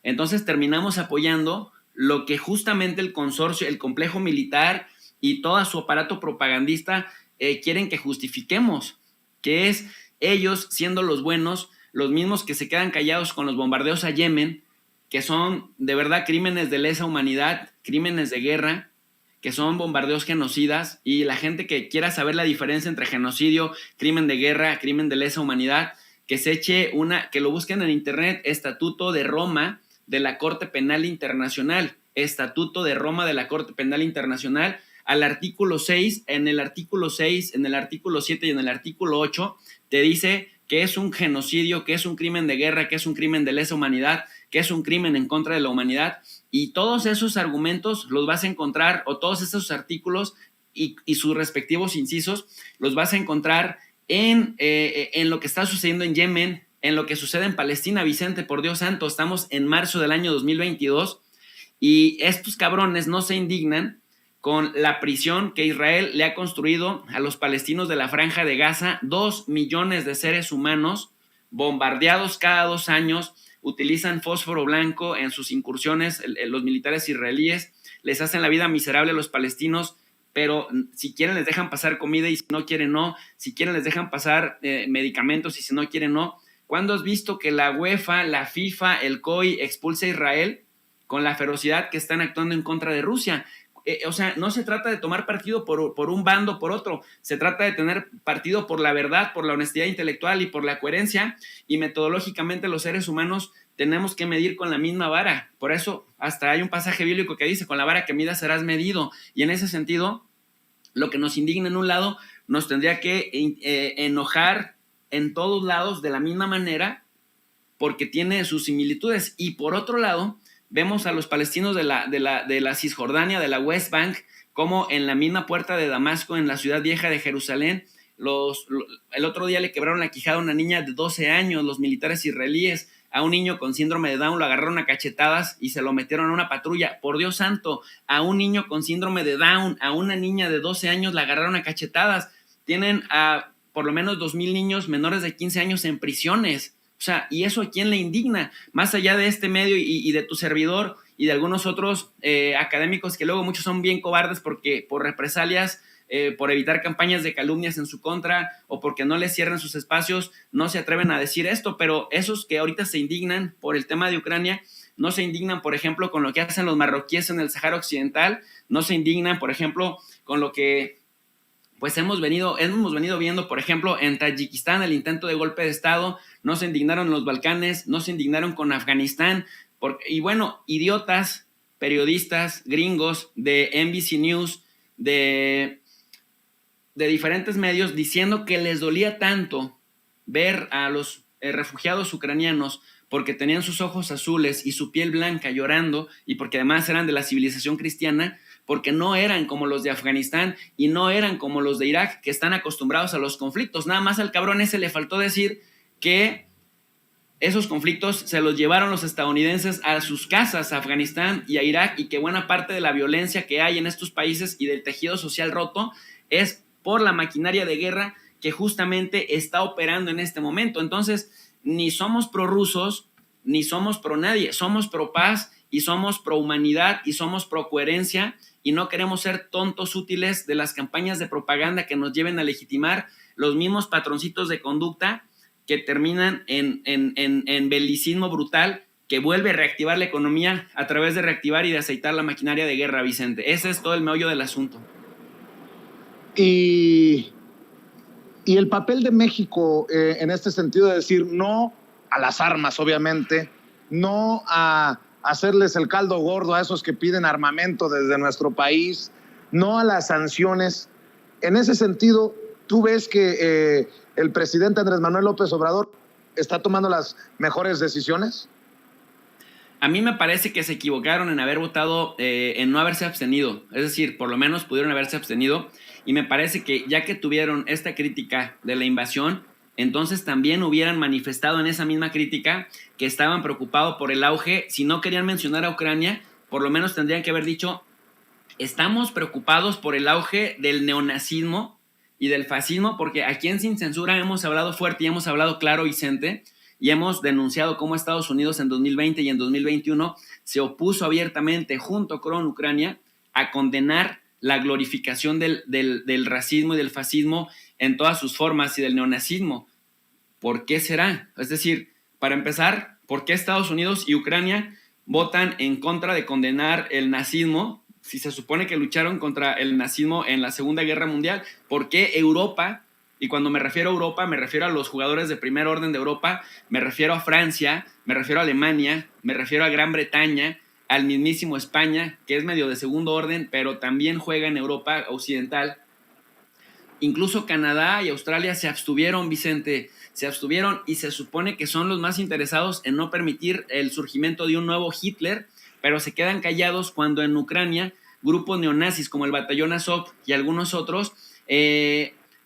entonces terminamos apoyando lo que justamente el consorcio, el complejo militar y todo su aparato propagandista quieren que justifiquemos, que es ellos siendo los buenos, los mismos que se quedan callados con los bombardeos a Yemen, que son de verdad crímenes de lesa humanidad, crímenes de guerra, que son bombardeos genocidas, y la gente que quiera saber la diferencia entre genocidio, crimen de guerra, crimen de lesa humanidad, que lo busquen en internet, Estatuto de Roma de la Corte Penal Internacional, Estatuto de Roma de la Corte Penal Internacional, al artículo 6, en el artículo 6, en el artículo 7 y en el artículo 8, te dice que es un genocidio, que es un crimen de guerra, que es un crimen de lesa humanidad, que es un crimen en contra de la humanidad, y todos esos argumentos los vas a encontrar, o todos esos artículos y sus respectivos incisos, los vas a encontrar en lo que está sucediendo en Yemen, en lo que sucede en Palestina. Vicente, por Dios santo, estamos en marzo del año 2022 y estos cabrones no se indignan con la prisión que Israel le ha construido a los palestinos de la Franja de Gaza. 2 millones de seres humanos bombardeados cada 2 años, utilizan fósforo blanco en sus incursiones, los militares israelíes, les hacen la vida miserable a los palestinos, pero si quieren les dejan pasar comida y si no quieren no, si quieren les dejan pasar medicamentos y si no quieren no. ¿Cuándo has visto que la UEFA, la FIFA, el COI expulse a Israel con la ferocidad que están actuando en contra de Rusia? O sea, no se trata de tomar partido por un bando o por otro, se trata de tener partido por la verdad, por la honestidad intelectual y por la coherencia, y metodológicamente los seres humanos tenemos que medir con la misma vara. Por eso hasta hay un pasaje bíblico que dice, con la vara que midas serás medido, y en ese sentido, lo que nos indigna en un lado nos tendría que enojar en todos lados de la misma manera, porque tiene sus similitudes. Y por otro lado, vemos a los palestinos de la Cisjordania, de la West Bank, como en la misma puerta de Damasco, en la ciudad vieja de Jerusalén, el otro día le quebraron la quijada a una niña de 12 años, los militares israelíes. A un niño con síndrome de Down lo agarraron a cachetadas y se lo metieron a una patrulla. Por Dios santo, a un niño con síndrome de Down, a una niña de 12 años la agarraron a cachetadas. Tienen a por lo menos 2,000 niños menores de 15 años en prisiones. O sea, ¿y eso a quién le indigna? Más allá de este medio y de tu servidor y de algunos otros académicos que luego muchos son bien cobardes porque por represalias, por evitar campañas de calumnias en su contra o porque no les cierran sus espacios, no se atreven a decir esto, pero esos que ahorita se indignan por el tema de Ucrania, no se indignan, por ejemplo, con lo que hacen los marroquíes en el Sahara Occidental, no se indignan, por ejemplo, con lo que pues hemos venido viendo, por ejemplo, en Tayikistán, el intento de golpe de Estado, no se indignaron en los Balcanes, no se indignaron con Afganistán, y bueno, idiotas, periodistas, gringos de NBC News, de diferentes medios, diciendo que les dolía tanto ver a los refugiados ucranianos porque tenían sus ojos azules y su piel blanca llorando, y porque además eran de la civilización cristiana, porque no eran como los de Afganistán y no eran como los de Irak, que están acostumbrados a los conflictos. Nada más al cabrón ese le faltó decir que esos conflictos se los llevaron los estadounidenses a sus casas, a Afganistán y a Irak, y que buena parte de la violencia que hay en estos países y del tejido social roto es por la maquinaria de guerra que justamente está operando en este momento. Entonces, ni somos prorrusos, ni somos pro nadie, somos pro paz y somos pro humanidad y somos pro coherencia, y no queremos ser tontos útiles de las campañas de propaganda que nos lleven a legitimar los mismos patroncitos de conducta que terminan en belicismo brutal que vuelve a reactivar la economía a través de reactivar y de aceitar la maquinaria de guerra, Vicente. Ese es todo el meollo del asunto. Y el papel de México en este sentido de decir no a las armas, obviamente, no a hacerles el caldo gordo a esos que piden armamento desde nuestro país, no a las sanciones. En ese sentido, ¿tú ves que el presidente Andrés Manuel López Obrador está tomando las mejores decisiones? A mí me parece que se equivocaron en haber votado, en no haberse abstenido. Es decir, por lo menos pudieron haberse abstenido. Y me parece que ya que tuvieron esta crítica de la invasión, entonces también hubieran manifestado en esa misma crítica que estaban preocupados por el auge. Si no querían mencionar a Ucrania, por lo menos tendrían que haber dicho: estamos preocupados por el auge del neonazismo y del fascismo, porque aquí en Sin Censura hemos hablado fuerte y hemos hablado claro, Vicente, y hemos denunciado cómo Estados Unidos en 2020 y en 2021 se opuso abiertamente junto con Ucrania a condenar la glorificación del racismo y del fascismo en todas sus formas y del neonazismo. ¿Por qué será? Es decir, para empezar, ¿por qué Estados Unidos y Ucrania votan en contra de condenar el nazismo si se supone que lucharon contra el nazismo en la Segunda Guerra Mundial? ¿Por qué Europa? Y cuando me refiero a Europa, me refiero a los jugadores de primer orden de Europa, me refiero a Francia, me refiero a Alemania, me refiero a Gran Bretaña, al mismísimo España, que es medio de segundo orden, pero también juega en Europa occidental. Incluso Canadá y Australia se abstuvieron, Vicente, se abstuvieron, y se supone que son los más interesados en no permitir el surgimiento de un nuevo Hitler, pero se quedan callados cuando en Ucrania grupos neonazis como el Batallón Azov y algunos otros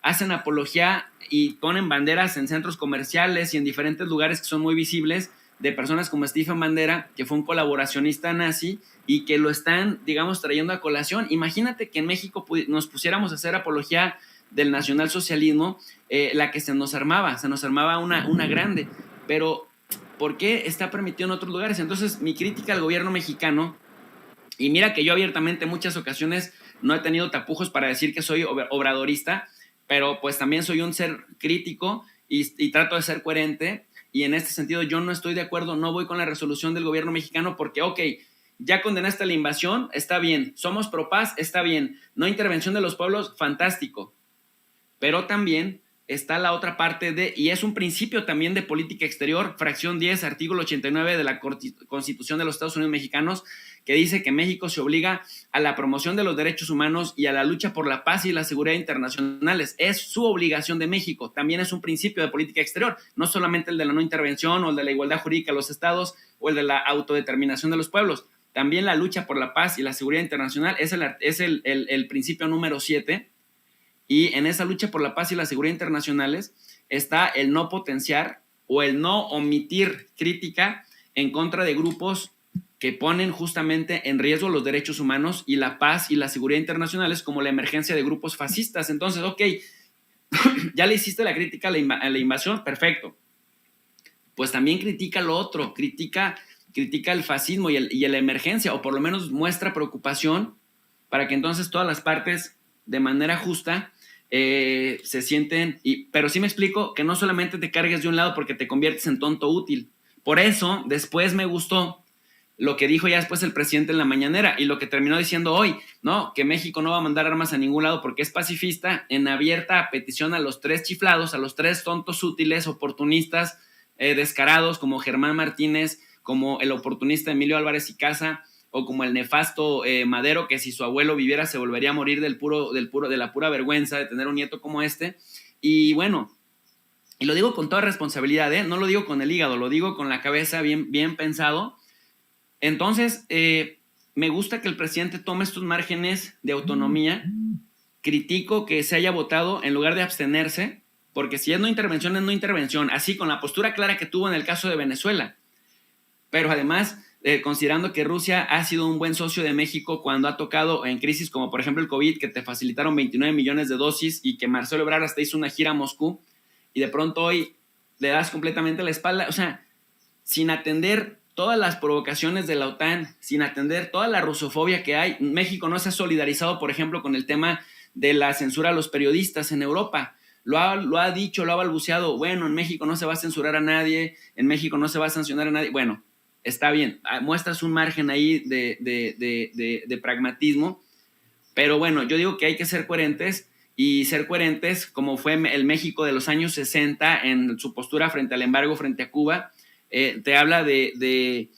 hacen apología y ponen banderas en centros comerciales y en diferentes lugares que son muy visibles, de personas como Stephen Bandera, que fue un colaboracionista nazi y que lo están, digamos, trayendo a colación. Imagínate que en México nos pusiéramos a hacer apología del nacionalsocialismo, la que se nos armaba una grande. Pero, ¿por qué está permitido en otros lugares? Entonces, mi crítica al gobierno mexicano, y mira que yo abiertamente en muchas ocasiones no he tenido tapujos para decir que soy obradorista, pero pues también soy un ser crítico y trato de ser coherente. Y en este sentido yo no estoy de acuerdo, no voy con la resolución del gobierno mexicano porque, ok, ya condenaste la invasión, está bien, somos pro paz, está bien, no intervención de los pueblos, fantástico, pero también está la otra parte y es un principio también de política exterior, fracción 10, artículo 89 de la Constitución de los Estados Unidos Mexicanos, que dice que México se obliga a la promoción de los derechos humanos y a la lucha por la paz y la seguridad internacionales. Es su obligación de México, también es un principio de política exterior, no solamente el de la no intervención o el de la igualdad jurídica de los estados o el de la autodeterminación de los pueblos. También la lucha por la paz y la seguridad internacional es el principio número 7. Y en esa lucha por la paz y la seguridad internacionales está el no potenciar o el no omitir crítica en contra de grupos que ponen justamente en riesgo los derechos humanos y la paz y la seguridad internacionales, como la emergencia de grupos fascistas. Entonces, ok, ya le hiciste la crítica a la invasión, perfecto. Pues también critica lo otro, critica el fascismo y la emergencia, o por lo menos muestra preocupación para que entonces todas las partes, de manera justa, se sienten, pero sí me explico, que no solamente te cargues de un lado porque te conviertes en tonto útil. Por eso después me gustó lo que dijo ya después el presidente en la mañanera y lo que terminó diciendo hoy, ¿no? Que México no va a mandar armas a ningún lado porque es pacifista, en abierta petición a los 3 chiflados, a los 3 tontos útiles, oportunistas, descarados, como Germán Martínez, como el oportunista Emilio Álvarez y Casa, o como el nefasto Madero, que si su abuelo viviera se volvería a morir de la pura vergüenza de tener un nieto como este. Y bueno, y lo digo con toda responsabilidad, no lo digo con el hígado, lo digo con la cabeza bien pensado. Entonces, me gusta que el presidente tome estos márgenes de autonomía. Critico que se haya votado en lugar de abstenerse, porque si es no intervención, es no intervención, así con la postura clara que tuvo en el caso de Venezuela. Pero además, considerando que Rusia ha sido un buen socio de México cuando ha tocado en crisis como por ejemplo el COVID, que te facilitaron 29 millones de dosis y que Marcelo Ebrard hasta hizo una gira a Moscú, y de pronto hoy le das completamente la espalda, o sea, sin atender todas las provocaciones de la OTAN, sin atender toda la rusofobia que hay. México no se ha solidarizado, por ejemplo, con el tema de la censura a los periodistas en Europa. lo ha dicho, lo ha balbuceado. Bueno, en México no se va a censurar a nadie, en México no se va a sancionar a nadie. Bueno, está bien, muestras un margen ahí de pragmatismo, pero bueno, yo digo que hay que ser coherentes, y ser coherentes como fue el México de los años 60 en su postura frente al embargo, frente a Cuba. Te habla de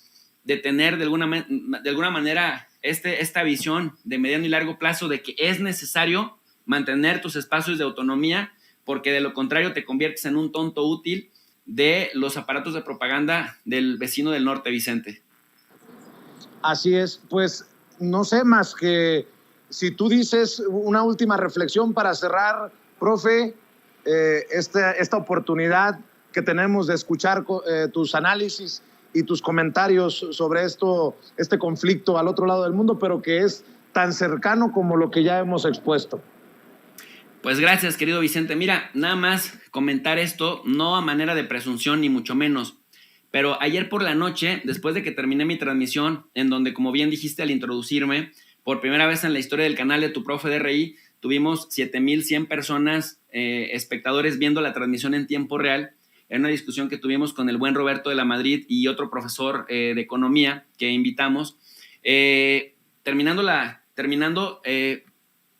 tener de alguna manera esta visión de mediano y largo plazo de que es necesario mantener tus espacios de autonomía, porque de lo contrario te conviertes en un tonto útil de los aparatos de propaganda del vecino del norte, Vicente. Así es, pues no sé más que si tú dices una última reflexión para cerrar, profe, esta oportunidad que tenemos de escuchar tus análisis y tus comentarios sobre este conflicto al otro lado del mundo, pero que es tan cercano como lo que ya hemos expuesto. Pues gracias, querido Vicente. Mira, nada más comentar esto, no a manera de presunción ni mucho menos, pero ayer por la noche, después de que terminé mi transmisión, en donde, como bien dijiste al introducirme, por primera vez en la historia del canal de Tu Profe DRI, tuvimos 7,100 personas, espectadores, viendo la transmisión en tiempo real, en una discusión que tuvimos con el buen Roberto de la Madrid y otro profesor de economía que invitamos. Terminando,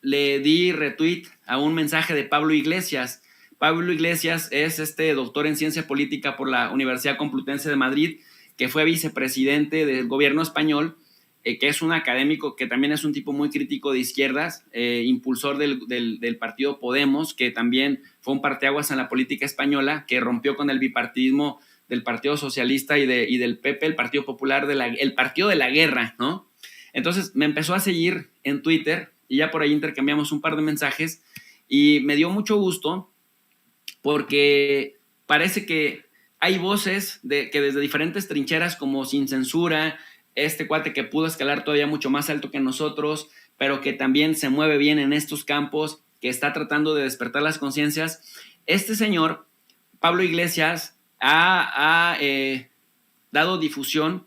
le di retweet a un mensaje de Pablo Iglesias. Pablo Iglesias es doctor en ciencia política por la Universidad Complutense de Madrid, que fue vicepresidente del gobierno español, que es un académico que también es un tipo muy crítico de izquierdas, impulsor del partido Podemos, que también fue un parteaguas en la política española, que rompió con el bipartidismo del Partido Socialista y del PP, el Partido Popular, el partido de la guerra, ¿no? Entonces me empezó a seguir en Twitter y ya por ahí intercambiamos un par de mensajes y me dio mucho gusto porque parece que hay voces que desde diferentes trincheras, como Sin Censura, este cuate que pudo escalar todavía mucho más alto que nosotros, pero que también se mueve bien en estos campos, que está tratando de despertar las conciencias. Este señor, Pablo Iglesias, ha dado difusión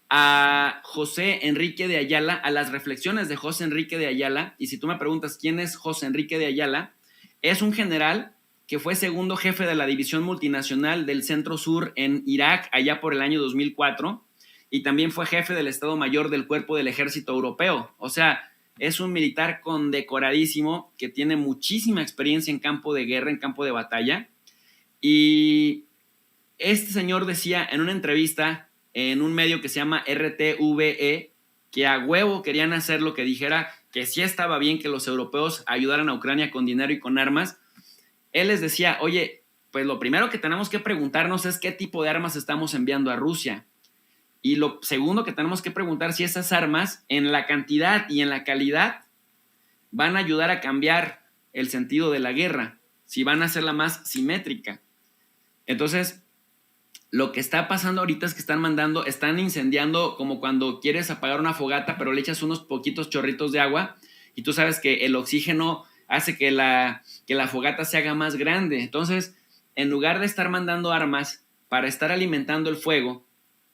a José Enrique de Ayala, a las reflexiones de José Enrique de Ayala. Y si tú me preguntas quién es José Enrique de Ayala, es un general que fue segundo jefe de la división multinacional del Centro Sur en Irak allá por el año 2004, y también fue jefe del Estado Mayor del Cuerpo del Ejército Europeo. O sea, es un militar condecoradísimo que tiene muchísima experiencia en campo de guerra, en campo de batalla. Y este señor decía en una entrevista en un medio que se llama RTVE que a huevo querían hacer lo que dijera, que sí estaba bien que los europeos ayudaran a Ucrania con dinero y con armas. Él les decía, oye, pues lo primero que tenemos que preguntarnos es qué tipo de armas estamos enviando a Rusia. Y lo segundo que tenemos que preguntar si esas armas, en la cantidad y en la calidad, van a ayudar a cambiar el sentido de la guerra, si van a hacerla más simétrica. Entonces, lo que está pasando ahorita es que están incendiando como cuando quieres apagar una fogata, pero le echas unos poquitos chorritos de agua, y tú sabes que el oxígeno hace que la fogata se haga más grande. Entonces, en lugar de estar mandando armas para estar alimentando el fuego,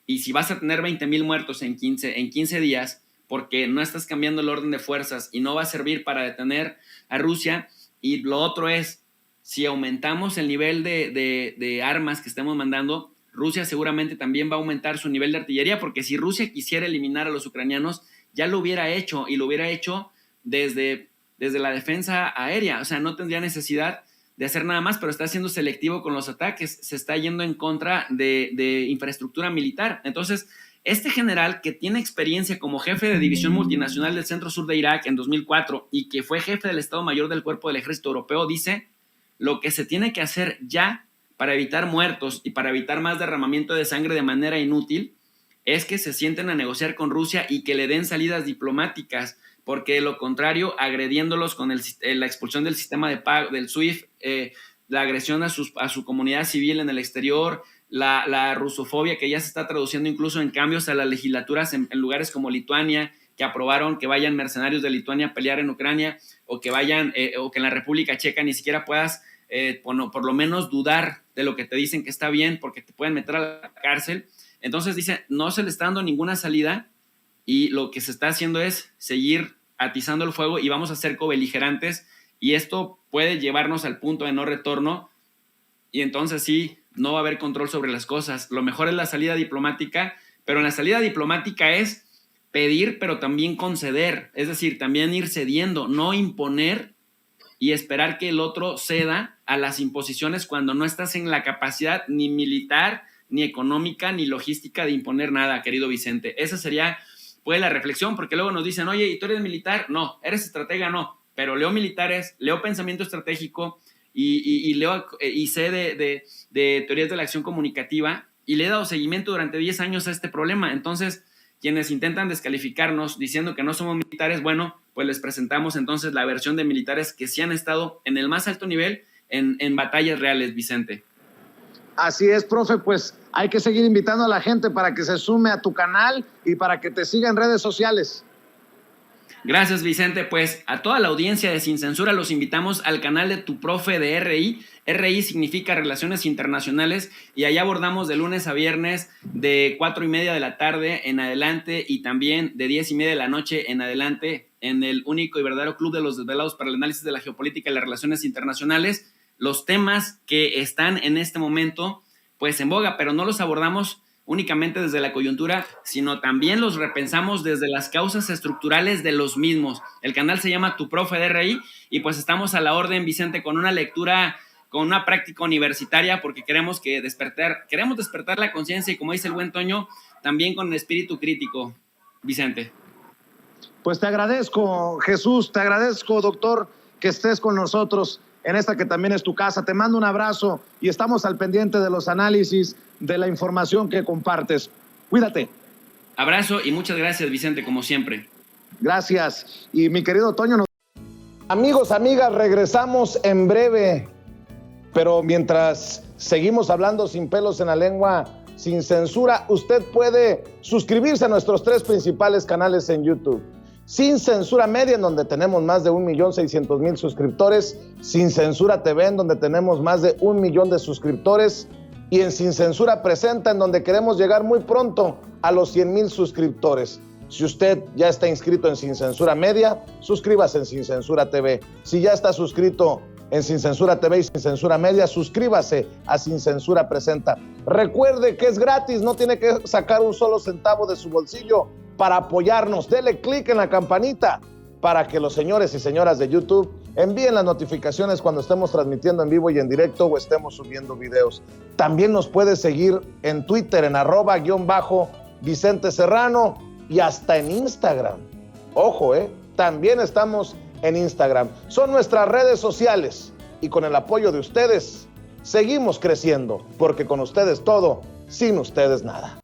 y si vas a tener 20,000 muertos en 15 días, porque no estás cambiando el orden de fuerzas y no va a servir para detener a Rusia, y lo otro es, si aumentamos el nivel de armas que estemos mandando, Rusia seguramente también va a aumentar su nivel de artillería, porque si Rusia quisiera eliminar a los ucranianos, ya lo hubiera hecho, y lo hubiera hecho desde la defensa aérea. O sea, no tendría necesidad de hacer nada más, pero está siendo selectivo con los ataques, se está yendo en contra de infraestructura militar. Entonces, este general que tiene experiencia como jefe de división multinacional del Centro Sur de Irak en 2004 y que fue jefe del Estado Mayor del Cuerpo del Ejército Europeo, dice, lo que se tiene que hacer ya para evitar muertos y para evitar más derramamiento de sangre de manera inútil es que se sienten a negociar con Rusia y que le den salidas diplomáticas, porque de lo contrario, agrediéndolos con la expulsión del sistema de pago, del SWIFT, la agresión a su comunidad civil en el exterior, la rusofobia que ya se está traduciendo incluso en cambios a las legislaturas en lugares como Lituania, que aprobaron que vayan mercenarios de Lituania a pelear en Ucrania, o que vayan, o que en la República Checa ni siquiera puedas por lo menos dudar de lo que te dicen que está bien, porque te pueden meter a la cárcel. Entonces dice, no se le está dando ninguna salida, y lo que se está haciendo es seguir atizando el fuego, y vamos a ser cobeligerantes y esto puede llevarnos al punto de no retorno, y entonces sí, no va a haber control sobre las cosas. Lo mejor es la salida diplomática, pero en la salida diplomática es pedir, pero también conceder, es decir, también ir cediendo, no imponer y esperar que el otro ceda a las imposiciones cuando no estás en la capacidad ni militar, ni económica, ni logística de imponer nada, querido Vicente. Esa sería, pues, la reflexión, porque luego nos dicen, oye, ¿y tú eres militar? No. ¿Eres estratega? No. Pero leo militares, leo pensamiento estratégico y leo y sé de teorías de la acción comunicativa, y le he dado seguimiento durante 10 años a este problema. Entonces, quienes intentan descalificarnos diciendo que no somos militares, bueno, pues les presentamos entonces la versión de militares que sí han estado en el más alto nivel en batallas reales, Vicente. Así es, profe, pues hay que seguir invitando a la gente para que se sume a tu canal y para que te siga en redes sociales. Gracias, Vicente. Pues a toda la audiencia de Sin Censura los invitamos al canal de Tu Profe de RI. RI significa Relaciones Internacionales, y allá abordamos de lunes a viernes de 4:30 de la tarde en adelante, y también de 10:30 de la noche en adelante, en el único y verdadero club de los desvelados para el análisis de la geopolítica y las relaciones internacionales. Los temas que están en este momento pues en boga, pero no los abordamos únicamente desde la coyuntura, sino también los repensamos desde las causas estructurales de los mismos. El canal se llama Tu Profe de RI, y pues estamos a la orden, Vicente, con una lectura, con una práctica universitaria, porque queremos despertar la conciencia, y como dice el buen Toño, también con el espíritu crítico, Vicente. Pues te agradezco, Jesús, te agradezco, doctor, que estés con nosotros en esta que también es tu casa. Te mando un abrazo y estamos al pendiente de los análisis, de la información que compartes. Cuídate. Abrazo y muchas gracias, Vicente, como siempre. Gracias. Y mi querido Toño. Amigos, amigas, regresamos en breve. Pero mientras seguimos hablando sin pelos en la lengua, sin censura, usted puede suscribirse a nuestros 3 principales canales en YouTube. Sin Censura Media, en donde tenemos más de 1,600,000 suscriptores. Sin Censura TV, en donde tenemos más de 1 millón de suscriptores. Y en Sin Censura Presenta, en donde queremos llegar muy pronto a los 100,000 suscriptores. Si usted ya está inscrito en Sin Censura Media, suscríbase en Sin Censura TV. Si ya está suscrito en Sin Censura TV y Sin Censura Media, suscríbase a Sin Censura Presenta. Recuerde que es gratis, no tiene que sacar un solo centavo de su bolsillo para apoyarnos. Dele clic en la campanita para que los señores y señoras de YouTube envíen las notificaciones cuando estemos transmitiendo en vivo y en directo o estemos subiendo videos. También nos puede seguir en Twitter en @Vicente Serrano y hasta en Instagram. Ojo, también estamos en Instagram. Son nuestras redes sociales y con el apoyo de ustedes seguimos creciendo, porque con ustedes todo, sin ustedes nada.